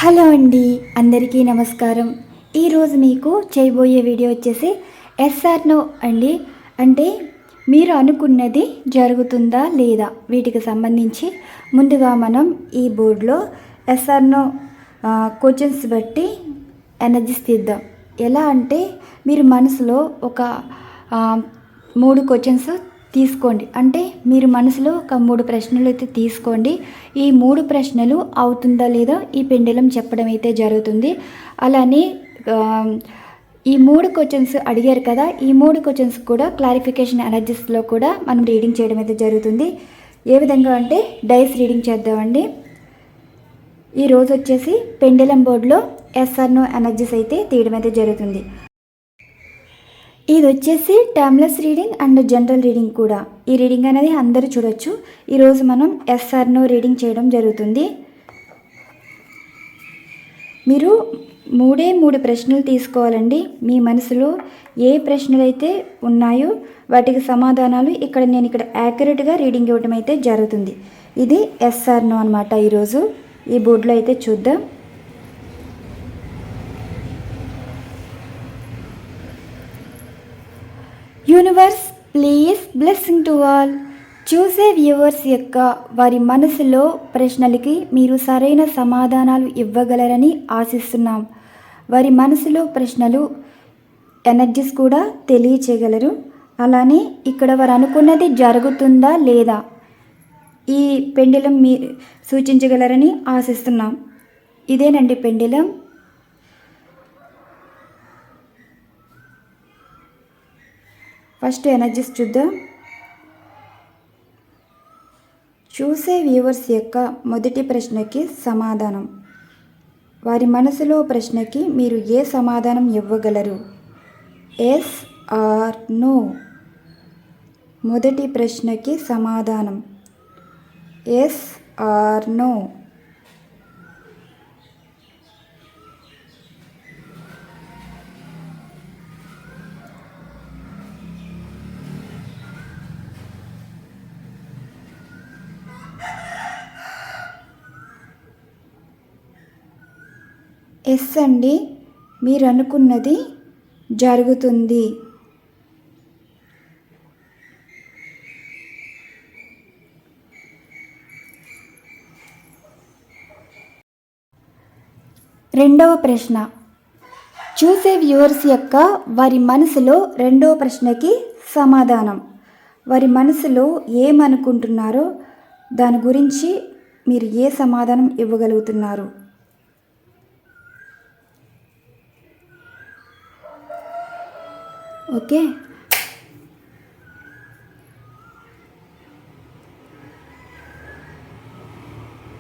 Hello అండి, అందరికీ నమస్కారం. ఈరోజు మీకు చేయబోయే వీడియో వచ్చేసి ఎస్ఆర్ నో అండి. అంటే మీరు అనుకున్నది జరుగుతుందా లేదా వీటికి సంబంధించి ముందుగా మనం ఈ బోర్డులో ఎస్ఆర్ నో క్వశ్చన్స్ బట్టి ఎనర్జీస్ తీద్దాం. ఎలా అంటే మీరు మనసులో ఒక 3 క్వశ్చన్స్ తీసుకోండి. అంటే మీరు మనసులో ఒక 3 ప్రశ్నలు అయితే తీసుకోండి. ఈ 3 ప్రశ్నలు అవుతుందా లేదా ఈ పెండలం చెప్పడం అయితే జరుగుతుంది. అలానే ఈ 3 క్వశ్చన్స్ అడిగారు కదా, ఈ 3 క్వశ్చన్స్ కూడా క్లారిఫికేషన్ ఎనర్జీస్లో కూడా మనం రీడింగ్ చేయడం అయితే జరుగుతుంది. ఏ విధంగా అంటే డైస్ రీడింగ్ చేద్దామండి. ఈరోజు వచ్చేసి పెండలం బోర్డులో ఎస్ఆర్ నో ఎనర్జీస్ అయితే తీయడం అయితే జరుగుతుంది. ఇది వచ్చేసి timeless reading and general reading కూడా. ఈ రీడింగ్ అనేది అందరూ చూడొచ్చు. ఈరోజు మనం ఎస్ఆర్ నో రీడింగ్ చేయడం జరుగుతుంది. మీరు 3 ప్రశ్నలు తీసుకోవాలండి. మీ మనసులో ఏ ప్రశ్నలు అయితే ఉన్నాయో వాటికి సమాధానాలు నేను ఇక్కడ యాక్యురేట్గా రీడింగ్ ఇవ్వడం అయితే జరుగుతుంది. ఇది ఎస్ఆర్ నో అనమాట. ఈరోజు ఈ బోర్డులో అయితే చూద్దాం. Universe please blessing to all. చూసే వ్యూవర్స్ యొక్క వారి మనసులో ప్రశ్నలకి మీరు సరైన సమాధానాలు ఇవ్వగలరని ఆశిస్తున్నాం. వారి మనసులో ప్రశ్నలు ఎనర్జీస్ కూడా తెలియచేయగలరు. అలానే ఇక్కడ వారు అనుకున్నది జరుగుతుందా లేదా ఈ పెండలం మీ సూచించగలరని ఆశిస్తున్నాం. ఇదేనండి పెండలం. ఫస్ట్ ఎనర్జీస్ చూద్దాం. చూసే వ్యూవర్స్ యొక్క మొదటి ప్రశ్నకి సమాధానం. వారి మనసులో ప్రశ్నకి మీరు ఏ సమాధానం ఇవ్వగలరు? Yes or no. మొదటి ప్రశ్నకి సమాధానం ఎస్ ఆర్ నో. ఎస్ అండి, మీరు అనుకున్నది జరుగుతుంది. రెండవ ప్రశ్న. చూసే వ్యూవర్స్ యొక్క వారి మనసులో రెండవ ప్రశ్నకి సమాధానం. వారి మనసులో ఏమనుకుంటున్నారో దాని గురించి మీరు ఏ సమాధానం ఇవ్వగలుగుతున్నారు? ఓకే,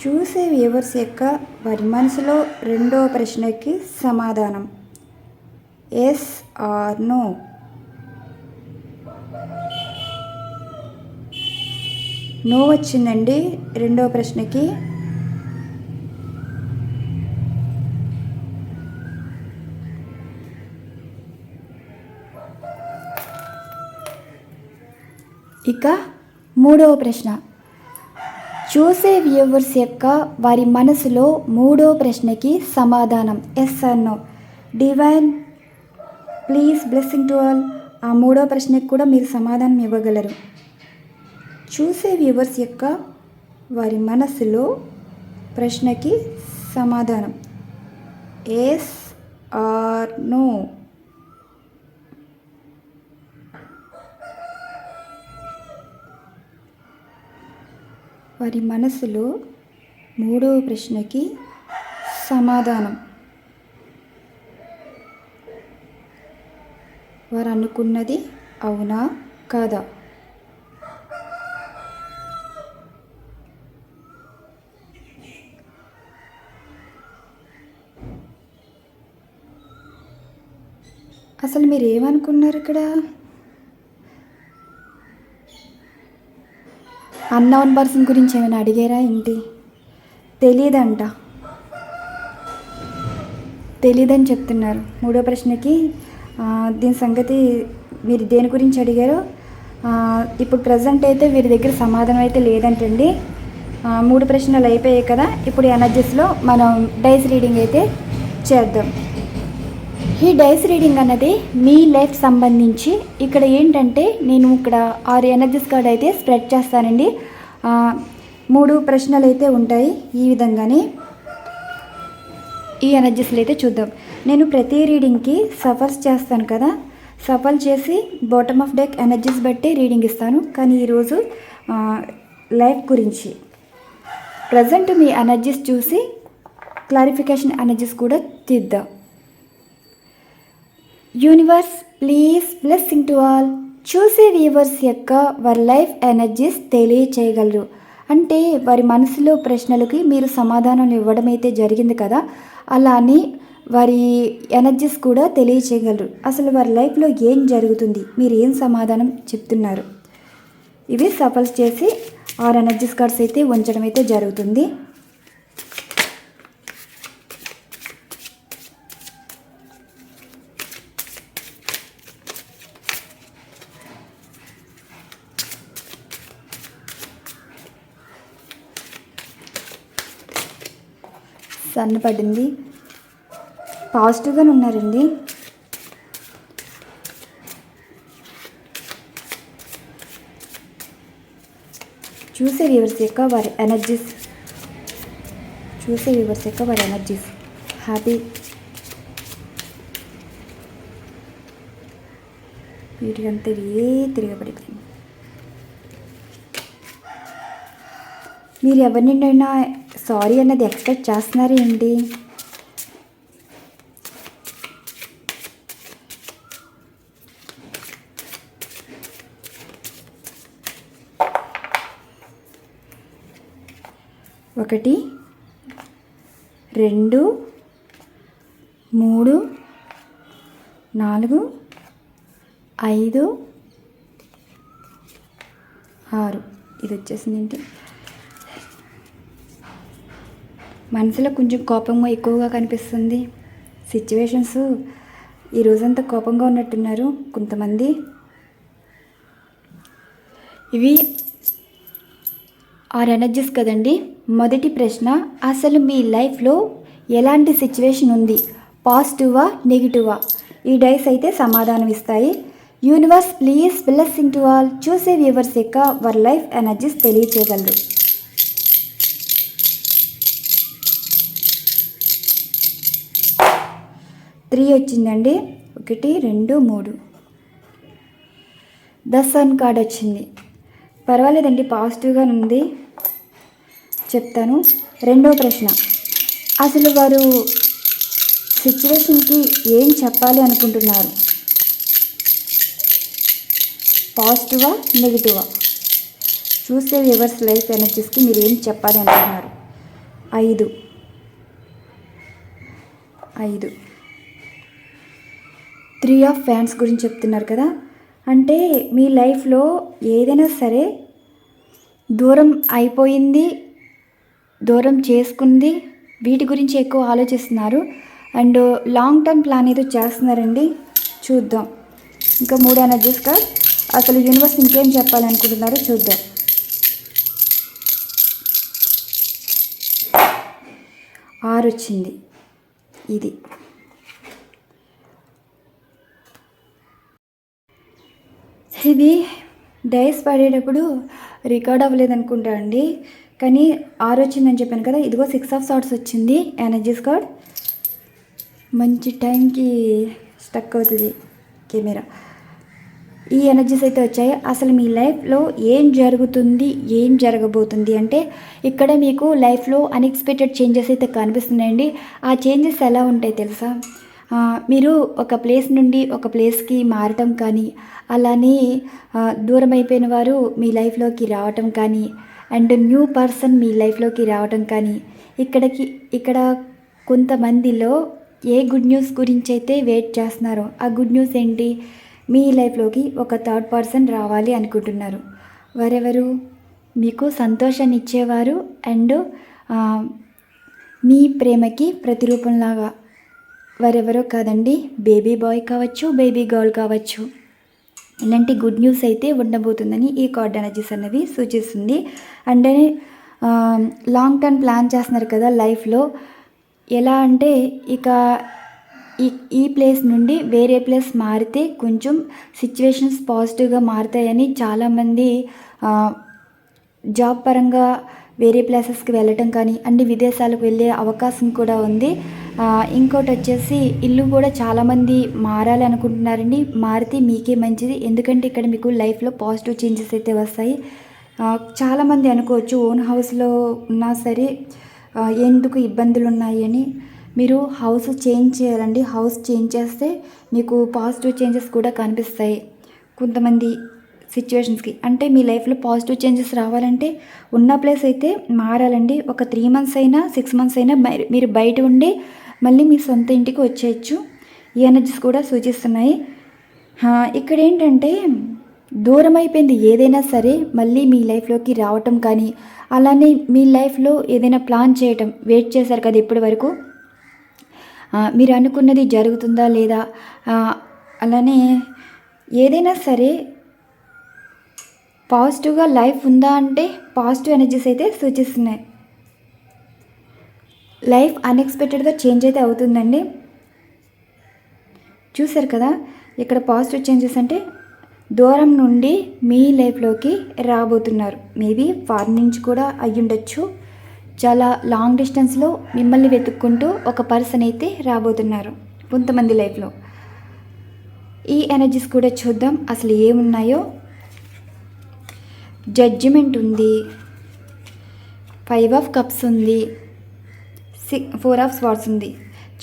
చూసే వ్యూవర్స్ యొక్క వారి మనసులో రెండో ప్రశ్నకి సమాధానం ఎస్ ఆర్ నో. నో వచ్చిందండి రెండో ప్రశ్నకి. ఇక మూడవ ప్రశ్న. చూసే వ్యూవర్స్ యొక్క వారి మనసులో మూడో ప్రశ్నకి సమాధానం yes or no. Divine please blessing to all. ఆ మూడో ప్రశ్నకి కూడా మీరు సమాధానం ఇవ్వగలరు. చూసే వ్యూవర్స్ యొక్క వారి మనసులో ప్రశ్నకి సమాధానం ఎస్ ఆర్ నో. వారి మనసులో మూడవ ప్రశ్నకి సమాధానం వారు అనుకున్నది అవునా కాదా? అసలు మీరు ఏమనుకున్నారు ఇక్కడ? అన్నోన్ పర్సన్ గురించి ఏమైనా అడిగారా ఏంటి? తెలీదని చెప్తున్నారు. మూడో ప్రశ్నకి దీని సంగతి మీరు దేని గురించి అడిగారో ఇప్పుడు ప్రజెంట్ అయితే వీరి దగ్గర సమాధానం అయితే లేదంటండి. 3 ప్రశ్నలు అయిపోయాయి కదా. ఇప్పుడు ఎనర్జీస్లో మనం డైస్ రీడింగ్ అయితే చేద్దాం. ఈ డైస్ రీడింగ్ అన్నది మీ లైఫ్ సంబంధించి ఇక్కడ ఏంటంటే నేను ఇక్కడ 6 ఎనర్జీస్ కార్డ్ అయితే స్ప్రెడ్ చేస్తానండి. 3 ప్రశ్నలు అయితే ఉంటాయి. ఈ విధంగానే ఈ ఎనర్జీస్లో అయితే చూద్దాం. నేను ప్రతి రీడింగ్కి సఫల్స్ చేస్తాను కదా, సఫల్ చేసి బాటమ్ ఆఫ్ డెక్ ఎనర్జీస్ బట్టి రీడింగ్ ఇస్తాను. కానీ ఈరోజు లైఫ్ గురించి ప్రజెంట్ మీ ఎనర్జీస్ చూసి క్లారిఫికేషన్ ఎనర్జీస్ కూడా తీద్దాం. Universe please blessing to all. చూసే వ్యూవర్స్ యొక్క వారి లైఫ్ ఎనర్జీస్ తెలియచేయగలరు. అంటే వారి మనసులో ప్రశ్నలకి మీరు సమాధానం ఇవ్వడం అయితే జరిగింది కదా, అలానే వారి ఎనర్జీస్ కూడా తెలియచేయగలరు. అసలు వారి లైఫ్లో ఏం జరుగుతుంది, మీరు ఏం సమాధానం చెప్తున్నారు. ఇవి సఫల్స్ చేసి 6 ఎనర్జీస్ కార్డ్స్ అయితే ఉంచడం అయితే జరుగుతుంది. సన్న పడింది, పాజిటివ్గానే ఉన్నారండి. చూసే వ్యూవర్స్ యొక్క వారి ఎనర్జీస్ హ్యాపీ వీటికంతా తిరగబడిపోయింది. మీరు ఎవరి నుండైనా సారీ అన్నది ఎక్స్పెక్ట్ చేస్తున్నారా ఏంటి? ఒకటి 2 3 4 5 6 ఇది వచ్చేసింది. ఏంటి మనసులో కొంచెం కోపం ఎక్కువగా కనిపిస్తుంది. సిచ్యువేషన్స్ ఈ రోజంతా కోపంగా ఉన్నట్టున్నారు కొంతమంది. ఇవి 6 ఎనర్జీస్ కదండి. మొదటి ప్రశ్న, అసలు మీ లైఫ్లో ఎలాంటి సిచ్యువేషన్ ఉంది, పాజిటివా నెగిటివా? ఈ డైస్ అయితే సమాధానం ఇస్తాయి. Universe please blessing to all. చూసే వ్యూవర్స్ యొక్క వారి లైఫ్ ఎనర్జీస్ తెలియచేయగలరు. త్రీ వచ్చిందండి. 1 2 3 ద సన్ కార్డ్ వచ్చింది. పర్వాలేదండి, పాజిటివ్గా ఉంది. చెప్తాను. రెండో ప్రశ్న, అసలు వారు సిచ్యువేషన్కి ఏం చెప్పాలి అనుకుంటున్నారు, పాజిటివా నెగిటివా? చూసే వ్యూవర్స్ లైఫ్ ఎనర్జీస్కి మీరు ఏం చెప్పాలి అనుకుంటున్నారు. 5 3 ఆఫ్ ఫ్యాన్స్ గురించి చెప్తున్నారు కదా. అంటే మీ లైఫ్లో ఏదైనా సరే దూరం అయిపోయింది, దూరం చేసుకుంది, వీటి గురించి ఎక్కువ ఆలోచిస్తున్నారు. అండ్ లాంగ్ టర్మ్ ప్లాన్ ఏదో చేస్తున్నారండి. చూద్దాం. ఇంకా 3 ఎనర్జీస్ కార్డ్, అసలు యూనివర్స్ ఇంకేం చెప్పాలనుకుంటున్నారో చూద్దాం. ఆరు వచ్చింది. ఇది డైస్ పడేటప్పుడు రికార్డ్ అవ్వలేదు అనుకుంటా అండి, కానీ 6 వచ్చిందని చెప్పాను కదా. ఇదిగో 6 ఆఫ్ సార్ట్స్ వచ్చింది ఎనర్జీస్ కార్డ్. మంచి టైంకి స్టక్ అవుతుంది కెమెరా. ఈ ఎనర్జీస్ అయితే వచ్చాయి. అసలు మీ లైఫ్లో ఏం జరుగుతుంది, ఏం జరగబోతుంది అంటే ఇక్కడ మీకు లైఫ్లో అన్ఎక్స్పెక్టెడ్ చేంజెస్ అయితే కనిపిస్తున్నాయండి. ఆ చేంజెస్ ఎలా ఉంటాయి తెలుసా? మీరు ఒక ప్లేస్ నుండి ఒక ప్లేస్కి మారటం కానీ, అలానే దూరం అయిపోయిన వారు మీ లైఫ్లోకి రావటం కానీ, అండ్ న్యూ పర్సన్ మీ లైఫ్లోకి రావటం కానీ, ఇక్కడ కొంతమందిలో ఏ గుడ్ న్యూస్ గురించి అయితే వెయిట్ చేస్తున్నారో ఆ గుడ్ న్యూస్ ఏంటి, మీ లైఫ్లోకి ఒక థర్డ్ పర్సన్ రావాలి అనుకుంటున్నారు. వారెవరు? మీకు సంతోషాన్ని ఇచ్చేవారు అండ్ మీ ప్రేమకి ప్రతిరూపంలాగా వారెవరో కాదండి, బేబీ బాయ్ కావచ్చు, బేబీ గర్ల్ కావచ్చు. ఇలాంటి గుడ్ న్యూస్ అయితే ఉండబోతుందని ఈ కార్డ్ ఎనర్జీస్ అన్నది సూచిస్తుంది. అండ్ లాంగ్ టర్మ్ ప్లాన్ చేస్తున్నారు కదా లైఫ్లో. ఎలా అంటే ఇక ఈ ఈ ప్లేస్ నుండి వేరే ప్లేస్ మారితే కొంచెం సిచ్యువేషన్స్ పాజిటివ్గా మారుతాయని చాలామంది జాబ్ పరంగా వేరే ప్లేసెస్కి వెళ్ళటం కానీ అన్ని విదేశాలకు వెళ్ళే అవకాశం కూడా ఉంది. ఇంకోటి వచ్చేసి ఇల్లు కూడా చాలామంది మారాలి అనుకుంటున్నారండి. మారితే మీకే మంచిది, ఎందుకంటే ఇక్కడ మీకు లైఫ్లో పాజిటివ్ చేంజెస్ అయితే వస్తాయి. చాలామంది అనుకోవచ్చు ఓన్ హౌస్లో ఉన్నా సరే ఎందుకు ఇబ్బందులు ఉన్నాయి అని. మీరు హౌస్ చేంజ్ చేయాలండి. హౌస్ చేంజ్ చేస్తే మీకు పాజిటివ్ చేంజెస్ కూడా కనిపిస్తాయి కొంతమంది సిచ్యువేషన్స్కి. అంటే మీ లైఫ్లో పాజిటివ్ చేంజెస్ రావాలంటే ఉన్న ప్లేస్ అయితే మారాలండి. ఒక 3 months అయినా 6 months అయినా మీరు బయట ఉండి మళ్ళీ మీ సొంత ఇంటికి వచ్చేయచ్చు. ఈ ఎనర్జీస్ కూడా సూచిస్తున్నాయి. ఇక్కడ ఏంటంటే దూరం అయిపోయింది ఏదైనా సరే మళ్ళీ మీ లైఫ్లోకి రావటం కానీ, అలానే మీ లైఫ్లో ఏదైనా ప్లాన్ చేయటం, వెయిట్ చేశారు కదా ఇప్పటి వరకు, మీరు అనుకున్నది జరుగుతుందా లేదా, అలానే ఏదైనా సరే పాజిటివ్గా లైఫ్ ఉందా అంటే పాజిటివ్ ఎనర్జీస్ అయితే సూచిస్తున్నాయి. లైఫ్ అన్ఎక్స్పెక్టెడ్గా చేంజ్ అయితే అవుతుందండి. చూసారు కదా ఇక్కడ పాజిటివ్ చేంజెస్ అంటే దూరం నుండి మీ లైఫ్లోకి రాబోతున్నారు. మేబీ ఫారెన్ నుంచి కూడా అయ్యుండొచ్చు. చాలా లాంగ్ డిస్టెన్స్లో మిమ్మల్ని వెతుక్కుంటూ ఒక పర్సన్ అయితే రాబోతున్నారు కొంతమంది లైఫ్లో. ఈ ఎనర్జీస్ కూడా చూద్దాం అసలు ఏమున్నాయో. జడ్జిమెంట్ ఉంది, 5 of cups ఉంది, 4 of swords ఉంది.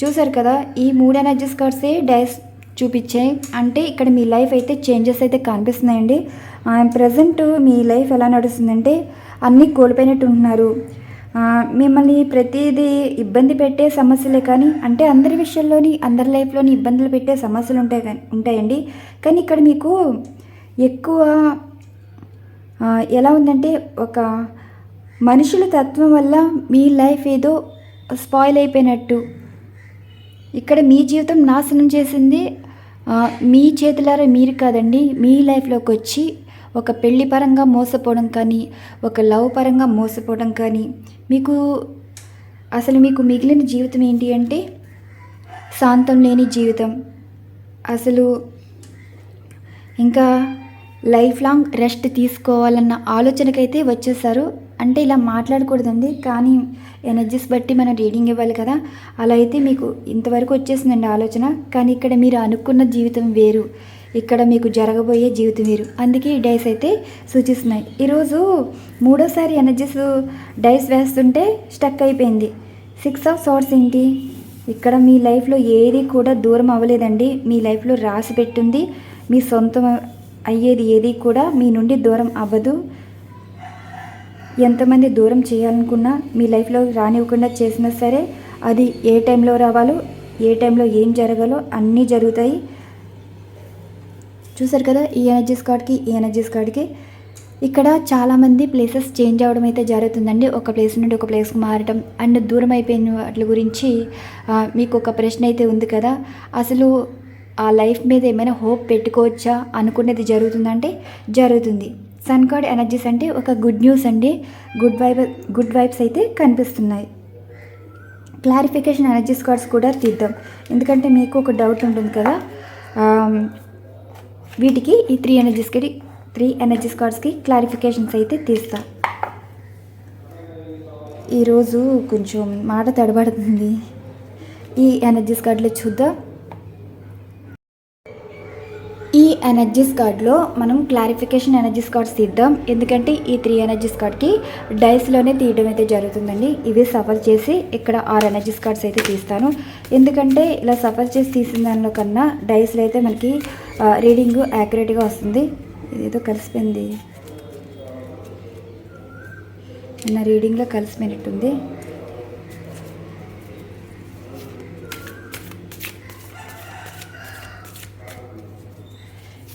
చూసారు కదా ఈ 3 ఎనర్జీస్ కార్డ్సే డైస్ చూపించాయి. అంటే ఇక్కడ మీ లైఫ్ అయితే చేంజెస్ అయితే కనిపిస్తున్నాయండి. ప్రజెంట్ మీ లైఫ్ ఎలా నడుస్తుందంటే అన్నీ కోల్పోయినట్టు ఉంటున్నారు. మిమ్మల్ని ప్రతిదీ ఇబ్బంది పెట్టే సమస్యలే కానీ, అంటే అందరి విషయాల్లోని అందరి లైఫ్లోని ఇబ్బందులు పెట్టే సమస్యలు ఉంటాయండి. కానీ ఇక్కడ మీకు ఎక్కువ ఎలా ఉందంటే ఒక మనుషుల తత్వం వల్ల మీ లైఫ్ ఏదో స్పాయిల్ అయిపోయినట్టు. ఇక్కడ మీ జీవితం నాశనం చేసింది మీ చేతులారా మీరు కాదండి. మీ లైఫ్లోకి వచ్చి ఒక పెళ్లి పరంగా మోసపోవడం కానీ, ఒక లవ్ పరంగా మోసపోవడం కానీ, మీకు మిగిలిన జీవితం ఏంటి అంటే శాంతం లేని జీవితం. అసలు ఇంకా లైఫ్ లాంగ్ రెస్ట్ తీసుకోవాలన్న ఆలోచనకైతే వచ్చేసారు. అంటే ఇలా మాట్లాడకూడదండి, కానీ ఎనర్జీస్ బట్టి మనం రీడింగ్ ఇవ్వాలి కదా. అలా అయితే మీకు ఇంతవరకు వచ్చేసిందండి ఆలోచన. కానీ ఇక్కడ మీరు అనుకున్న జీవితం వేరు, ఇక్కడ మీకు జరగబోయే జీవితం వేరు. అందుకే ఈ డైస్ అయితే సూచిస్తున్నాయి. ఈరోజు 3వసారి ఎనర్జీస్ డైస్ వేస్తుంటే స్టక్ అయిపోయింది. 6 of swords ఏంటి, ఇక్కడ మీ లైఫ్లో ఏది కూడా దూరం అవ్వలేదండి. మీ లైఫ్లో రాసి పెట్టింది మీ సొంతం అయ్యేది ఏది కూడా మీ నుండి దూరం అవ్వదు. ఎంతమంది దూరం చేయాలనుకున్నా మీ లైఫ్లో రానివ్వకుండా చేసినా సరే అది ఏ టైంలో రావాలో, ఏ టైంలో ఏం జరగాలో అన్నీ జరుగుతాయి. చూసారు కదా ఈ ఎనర్జీస్ కార్డ్కి ఈ ఎనర్జీస్ కార్డ్కి. ఇక్కడ చాలామంది ప్లేసెస్ చేంజ్ అవ్వడం అయితే జరుగుతుందండి. ఒక ప్లేస్ నుండి ఒక ప్లేస్కి మారటం అండ్ దూరం అయిపోయిన వాటి గురించి మీకు ఒక ప్రశ్న అయితే ఉంది కదా. అసలు ఆ లైఫ్ మీద ఏమైనా హోప్ పెట్టుకోవచ్చా, అనుకునేది జరుగుతుందంటే జరుగుతుంది. సన్ కార్డ్ ఎనర్జీస్ అంటే ఒక గుడ్ న్యూస్ అండి. గుడ్ వైబ్స్ అయితే కనిపిస్తున్నాయి. క్లారిఫికేషన్ ఎనర్జీస్ కార్డ్స్ కూడా తీద్దాం, ఎందుకంటే మీకు ఒక డౌట్ ఉంటుంది కదా. వీటికి ఈ 3 ఎనర్జీస్ కార్డ్స్కి క్లారిఫికేషన్స్ అయితే తీస్తా. ఈరోజు కొంచెం మాట తడబడుతుంది. ఈ ఎనర్జీస్ కార్డులో చూద్దాం. ఈ ఎనర్జీస్ కార్డ్లో మనం క్లారిఫికేషన్ ఎనర్జీస్ కార్డ్స్ తీద్దాం, ఎందుకంటే ఈ 3 ఎనర్జీస్ కార్డ్కి డైస్లోనే తీయడం అయితే జరుగుతుందండి. ఇవి సఫర్ చేసి ఇక్కడ 6 ఎనర్జీస్ కార్డ్స్ అయితే తీస్తాను. ఎందుకంటే ఇలా సఫర్ చేసి తీసిన దానిలో కన్నా డైస్లో అయితే మనకి రీడింగ్ యాక్యురేట్గా వస్తుంది. ఇదేదో కలిసిపోయింది, నా రీడింగ్లో కలిసిపోయినట్టుంది.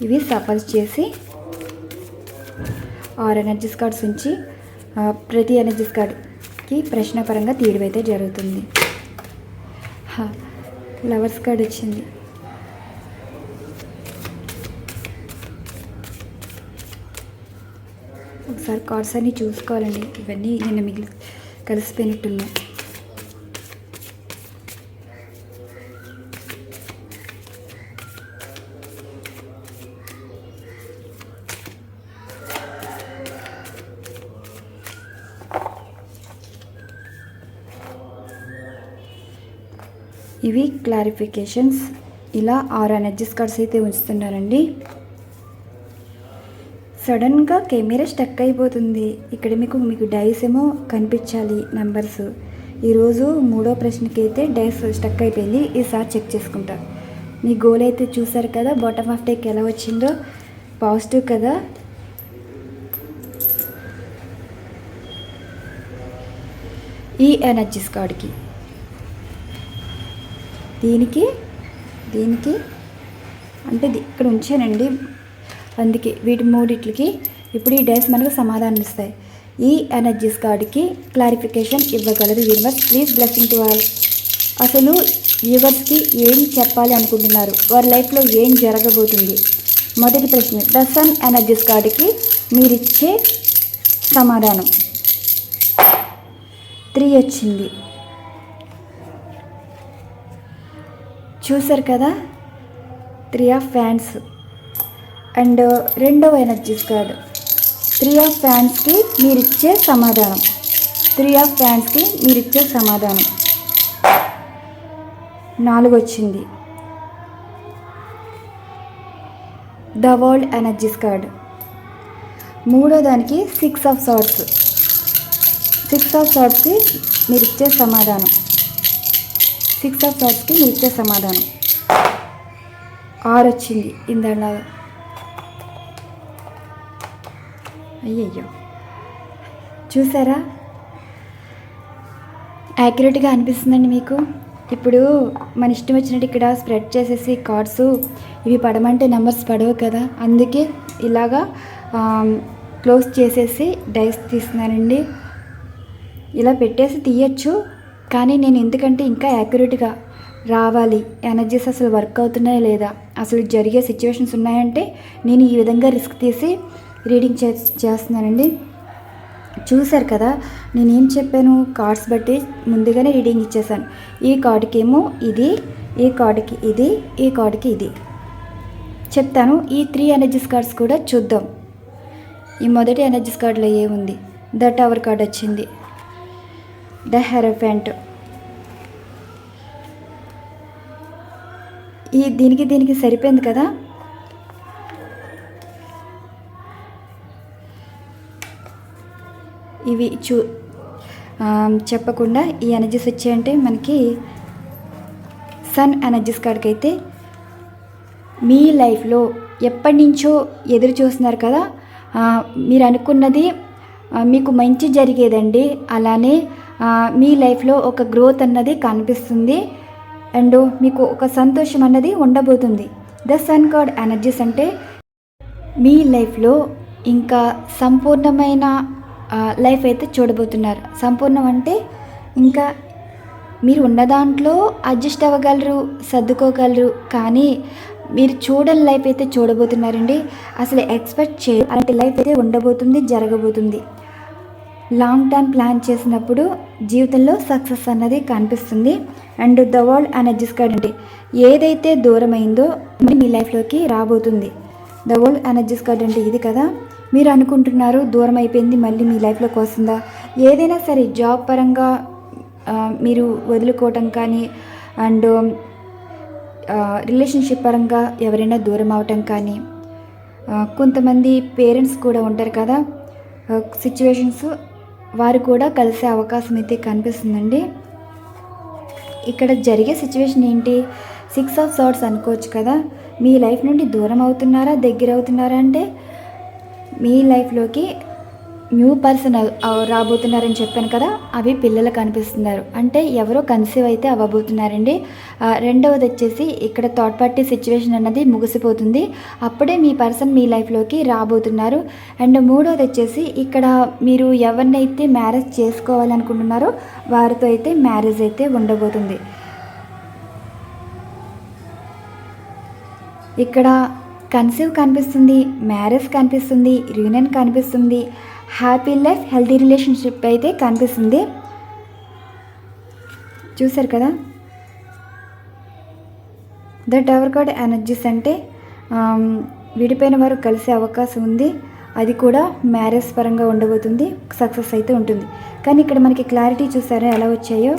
ఇవి సఫర్ చేసి 6 ఎనర్జీస్ కార్డ్స్ ఉంచి ప్రతి ఎనర్జీస్ కార్డ్కి ప్రశ్నపరంగా తీయడం అయితే జరుగుతుంది. లవర్స్ కార్డ్ వచ్చింది. ఒకసారి కార్డ్స్ అన్నీ చూసుకోవాలండి. ఇవన్నీ నిన్న కలిసిపోయినట్టున్నాయి. ఇవి క్లారిఫికేషన్స్. ఇలా 6 ఎనర్జీస్ కార్డ్స్ అయితే ఉంచుతున్నారండి. సడన్గా కెమెరా స్టక్ అయిపోతుంది. ఇక్కడ మీకు డైస్ ఏమో కనిపించాలి నెంబర్స్. ఈరోజు 3వ ప్రశ్నకి అయితే డైస్ స్టక్ అయిపోయింది. ఈసారి చెక్ చేసుకుంటా. మీ గోల్ అయితే చూసారు కదా, బాటమ్ ఆఫ్ డేక్ ఎలా వచ్చిందో. పాజిటివ్ కదా. ఈ ఎనర్జీస్ కార్డ్కి దీనికి అంటే ఇక్కడ ఉంచానండి. అందుకే వీటి మూడిట్లకి ఇప్పుడు ఈ డేస్ మనకు సమాధానం ఇస్తాయి. ఈ ఎనర్జీస్ కార్డ్కి క్లారిఫికేషన్ ఇవ్వగలరు universe. Please blessing to all. అసలు వ్యూవర్స్కి ఏం చెప్పాలి అనుకుంటున్నారు? వారి లైఫ్లో ఏం జరగబోతుంది? మొదటి ప్రశ్న, ద సన్ ఎనర్జీస్ కార్డ్కి మీరిచ్చే సమాధానం. 3 వచ్చింది. చూసారు కదా, 3 ఆఫ్ ఫ్యాన్స్. అండ్ రెండవ ఎనర్జీస్ కార్డ్ 3 ఆఫ్ ఫ్యాన్స్కి మీరిచ్చే సమాధానం. 3 ఆఫ్ ఫ్యాన్స్కి మీరిచ్చే సమాధానం. 4 వచ్చింది. The world energies card. మూడో దానికి 6 ఆఫ్ సార్డ్స్. 6 ఆఫ్ సార్డ్స్కి మీరిచ్చే సమాధానం. 6 ఆఫ్ సార్డ్స్కి మీరిచ్చే సమాధానం. 6 వచ్చింది ఇందాక. అయ్యయ్యో, చూసారా? యాక్యురేట్గా అనిపిస్తుందండి మీకు? ఇప్పుడు మన ఇష్టం వచ్చినట్టు ఇక్కడ స్ప్రెడ్ చేసేసి కార్డ్స్ ఇవి పడమంటే నెంబర్స్ పడవు కదా, అందుకే ఇలాగా క్లోజ్ చేసేసి డైస్ తీస్తున్నానండి. ఇలా పెట్టేసి తీయచ్చు, కానీ నేను ఎందుకంటే ఇంకా యాక్యురేట్గా రావాలి, ఎనర్జీస్ అసలు వర్క్ అవుతున్నాయా లేదా, అసలు జరిగే సిచ్యువేషన్స్ ఉన్నాయంటే నేను ఈ విధంగా రిస్క్ తీసి రీడింగ్ చేస్తున్నానండి. చూశారు కదా నేనేం చెప్పాను? కార్డ్స్ బట్టి ముందుగానే రీడింగ్ ఇచ్చేసాను. ఈ కార్డుకి ఏమో ఇది, ఈ కార్డుకి ఇది, ఈ కార్డుకి ఇది చెప్తాను. ఈ 3 ఎనర్జీస్ కార్డ్స్ కూడా చూద్దాం. ఈ మొదటి ఎనర్జీస్ కార్డులో ఏముంది? ద టవర్ కార్డ్ వచ్చింది. The hierophant. ఈ దీనికి సరిపోయింది కదా. ఇవి చెప్పకుండా ఈ ఎనర్జీస్ వచ్చాయంటే మనకి సన్ ఎనర్జీస్ కార్డ్కి అయితే మీ లైఫ్లో ఎప్పటి నుంచో ఎదురు చూస్తున్నారు కదా, మీరు అనుకున్నది మీకు మంచి జరిగేదండి. అలానే మీ లైఫ్లో ఒక గ్రోత్ అన్నది కనిపిస్తుంది అండ్ మీకు ఒక సంతోషం అన్నది ఉండబోతుంది. ద సన్ కార్డ్ ఎనర్జీస్ అంటే మీ లైఫ్లో ఇంకా సంపూర్ణమైన లైఫ్ అయితే చూడబోతున్నారు. సంపూర్ణం అంటే ఇంకా మీరు ఉన్న దాంట్లో అడ్జస్ట్ అవ్వగలరు, సర్దుకోగలరు, కానీ మీరు చూడని లైఫ్ అయితే చూడబోతున్నారండి. అసలు ఎక్స్పెక్ట్ అలాంటి లైఫ్ అయితే ఉండబోతుంది, జరగబోతుంది. లాంగ్ టర్మ్ ప్లాన్ చేసినప్పుడు జీవితంలో సక్సెస్ అన్నది కనిపిస్తుంది. And the world energies card అంటే ఏదైతే దూరమైందో మీ లైఫ్లోకి రాబోతుంది. ద వరల్డ్ ఎనర్జీస్ కార్డ్ అంటే ఇది కదా. మీరు అనుకుంటున్నారు దూరం అయిపోయింది మళ్ళీ మీ లైఫ్లోకి వస్తుందా? ఏదైనా సరే జాబ్ పరంగా మీరు వదులుకోవటం కానీ అండ్ రిలేషన్షిప్ పరంగా ఎవరైనా దూరం అవటం కానీ, కొంతమంది పేరెంట్స్ కూడా ఉంటారు కదా సిచ్యువేషన్స్, వారు కూడా కలిసే అవకాశం అయితే కనిపిస్తుందండి. ఇక్కడ జరిగే సిచ్యువేషన్ ఏంటి? 6 ఆఫ్ సార్డ్స్ అనుకోవచ్చు కదా. మీ లైఫ్ నుండి దూరం అవుతున్నారా, దగ్గర అవుతున్నారా అంటే మీ లైఫ్లోకి న్యూ పర్సన్ రాబోతున్నారని చెప్పాను కదా, అవి పిల్లలు కనిపిస్తున్నారు. అంటే ఎవరో కన్సీవ్ అయితే అవ్వబోతున్నారండి. రెండవది వచ్చేసి ఇక్కడ థర్డ్ పార్టీ సిచ్యువేషన్ అన్నది ముగిసిపోతుంది. అప్పుడే మీ పర్సన్ మీ లైఫ్లోకి రాబోతున్నారు. అండ్ మూడవది వచ్చేసి ఇక్కడ మీరు ఎవరినైతే మ్యారేజ్ చేసుకోవాలనుకుంటున్నారో వారితో అయితే మ్యారేజ్ అయితే ఉండబోతుంది. ఇక్కడ కన్సీవ్ కనిపిస్తుంది, మ్యారేజ్ కనిపిస్తుంది, రీయూనియన్ కనిపిస్తుంది. హ్యాపీ లైఫ్, హెల్తీ రిలేషన్షిప్ అయితే కనిపిస్తుంది. చూసారు కదా. ద టవర్ కార్డ్ ఎనర్జీస్ అంటే విడిపోయిన వారు కలిసే అవకాశం ఉంది. అది కూడా మ్యారేజ్ పరంగా ఉండబోతుంది, సక్సెస్ అయితే ఉంటుంది. కానీ ఇక్కడ మనకి క్లారిటీ చూసారా ఎలా వచ్చాయో,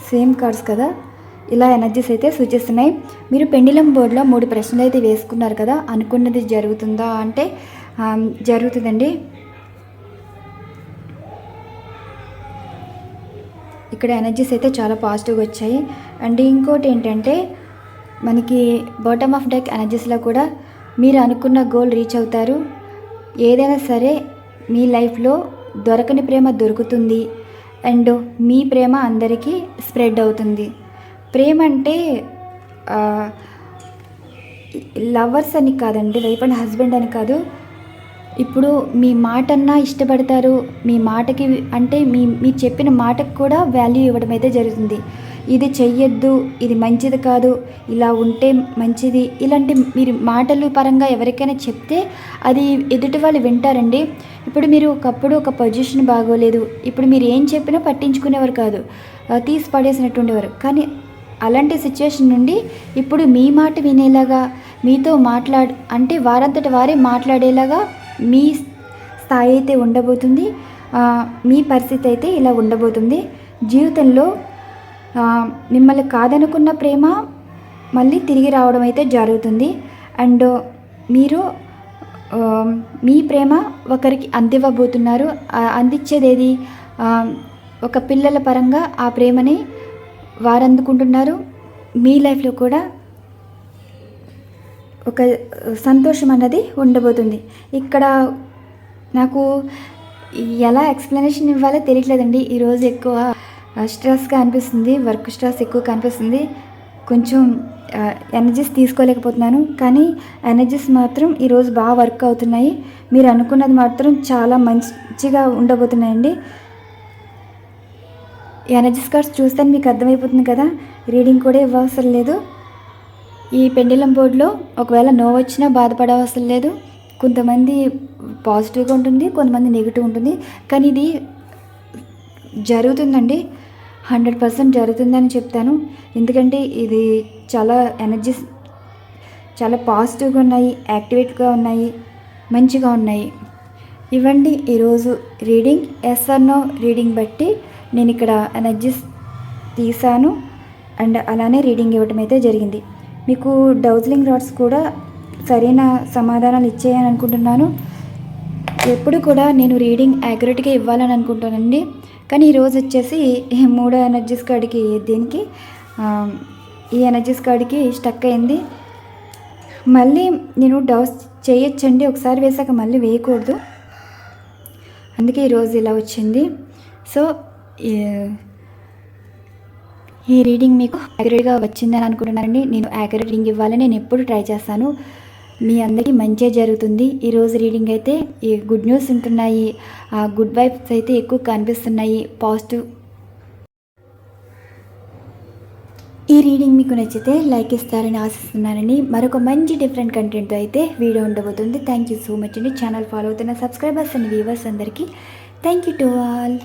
సేమ్ కార్డ్స్ కదా, ఇలా ఎనర్జీస్ అయితే సూచిస్తున్నాయి. మీరు పెండిలం బోర్డులో 3 ప్రశ్నలు అయితే వేసుకున్నారు కదా, అనుకున్నది జరుగుతుందా అంటే జరుగుతుందండి. ఇక్కడ ఎనర్జీస్ అయితే చాలా పాజిటివ్గా వచ్చాయి. అండ్ ఇంకోటి ఏంటంటే మనకి బాటమ్ ఆఫ్ డెక్ ఎనర్జీస్లో కూడా మీరు అనుకున్న గోల్ రీచ్ అవుతారు. ఏదైనా సరే మీ లైఫ్లో దొరకని ప్రేమ దొరుకుతుంది. అండ్ మీ ప్రేమ అందరికీ స్ప్రెడ్ అవుతుంది. ప్రేమ అంటే లవర్స్ అని కాదండి, వైఫ్ అండ్ హస్బెండ్ అని కాదు. ఇప్పుడు మీ మాటన్నా ఇష్టపడతారు. మీ మాటకి అంటే మీరు చెప్పిన మాటకు కూడా వాల్యూ ఇవ్వడం అయితే జరుగుతుంది. ఇది చెయ్యొద్దు, ఇది మంచిది కాదు, ఇలా ఉంటే మంచిది, ఇలాంటి మీరు మాటలు పరంగా ఎవరికైనా చెప్తే అది ఎదుటి వాళ్ళు వింటారండి. ఇప్పుడు మీరు ఒకప్పుడు ఒక పొజిషన్ బాగోలేదు, ఇప్పుడు మీరు ఏం చెప్పినా పట్టించుకునేవారు కాదు, తీసి పడేసినట్టు ఉండేవారు. కానీ అలాంటి సిచ్యువేషన్ నుండి ఇప్పుడు మీ మాట వినేలాగా, మీతో అంటే వారంతట వారే మాట్లాడేలాగా మీ స్థాయి అయితే ఉండబోతుంది. మీ పరిస్థితి అయితే ఇలా ఉండబోతుంది. జీవితంలో మిమ్మల్ని కాదనుకున్న ప్రేమ మళ్ళీ తిరిగి రావడం అయితే జరుగుతుంది. అండ్ మీరు మీ ప్రేమ ఒకరికి అందివ్వబోతున్నారు. అందించేది ఏది, ఒక పిల్లల పరంగా ఆ ప్రేమని వారు అందుకుంటున్నారు. మీ లైఫ్లో కూడా ఒక సంతోషం అన్నది ఉండబోతుంది. ఇక్కడ నాకు ఎలా ఎక్స్ప్లెనేషన్ ఇవ్వాలో తెలియట్లేదండి. ఈరోజు ఎక్కువ స్ట్రెస్గా అనిపిస్తుంది, వర్క్ స్ట్రెస్ ఎక్కువ కనిపిస్తుంది. కొంచెం ఎనర్జీస్ తీసుకోలేకపోతున్నాను. కానీ ఎనర్జీస్ మాత్రం ఈరోజు బాగా వర్క్ అవుతున్నాయి. మీరు అనుకున్నది మాత్రం చాలా మంచిగా ఉండబోతున్నాయండి. ఎనర్జీస్ కార్డ్స్ చూస్తే మీకు అర్థమైపోతుంది కదా, రీడింగ్ కూడా ఇవ్వవసరం లేదు. ఈ పెండిలం బోర్డులో ఒకవేళ నో వచ్చినా బాధపడవసరం లేదు. కొంతమంది పాజిటివ్గా ఉంటుంది, కొంతమంది నెగిటివ్ ఉంటుంది. కానీ ఇది జరుగుతుందండి, 100% జరుగుతుందని చెప్తాను. ఎందుకంటే ఇది చాలా ఎనర్జీస్ చాలా పాజిటివ్గా ఉన్నాయి, యాక్టివేట్గా ఉన్నాయి, మంచిగా ఉన్నాయి. ఇవ్వండి ఈరోజు reading. Yes or no reading బట్టి నేను ఇక్కడ ఎనర్జీస్ తీసాను అండ్ అలానే రీడింగ్ ఇవ్వడం అయితే జరిగింది. మీకు డౌజ్లింగ్ రాడ్స్ కూడా సరైన సమాధానాలు ఇచ్చేయని అనుకుంటున్నాను. ఎప్పుడు కూడా నేను రీడింగ్ యాక్యురేట్గా ఇవ్వాలని అనుకుంటానండి. కానీ ఈరోజు వచ్చేసి 3 ఎనర్జీస్ కార్డ్కి దీనికి ఈ ఎనర్జీస్ కార్డ్కి స్టక్ అయింది. మళ్ళీ నేను డౌస్ చేయొచ్చండి, ఒకసారి వేసాక మళ్ళీ వేయకూడదు. అందుకే ఈరోజు ఇలా వచ్చింది. సో ఈ రీడింగ్ మీకు యాక్యురేట్గా వచ్చిందని అనుకుంటున్నానండి. నేను యాక్యురేట్ రీడింగ్ ఇవ్వాలని నేను ఎప్పుడు ట్రై చేస్తాను. మీ అందరికీ మంచిగా జరుగుతుంది. ఈరోజు రీడింగ్ అయితే ఈ గుడ్ న్యూస్ ఉంటున్నాయి, గుడ్ వైబ్స్ అయితే ఎక్కువ కనిపిస్తున్నాయి, పాజిటివ్. ఈ రీడింగ్ మీకు నచ్చితే లైక్ ఇస్తారని ఆశిస్తున్నానండి. మరొక మంచి డిఫరెంట్ కంటెంట్తో అయితే వీడియో ఉండబోతుంది. థ్యాంక్ యూ సో మచ్ అండి. ఛానల్ ఫాలో అవుతున్న సబ్స్క్రైబర్స్ అండ్ వ్యూవర్స్ అందరికీ థ్యాంక్ యూ టు ఆల్.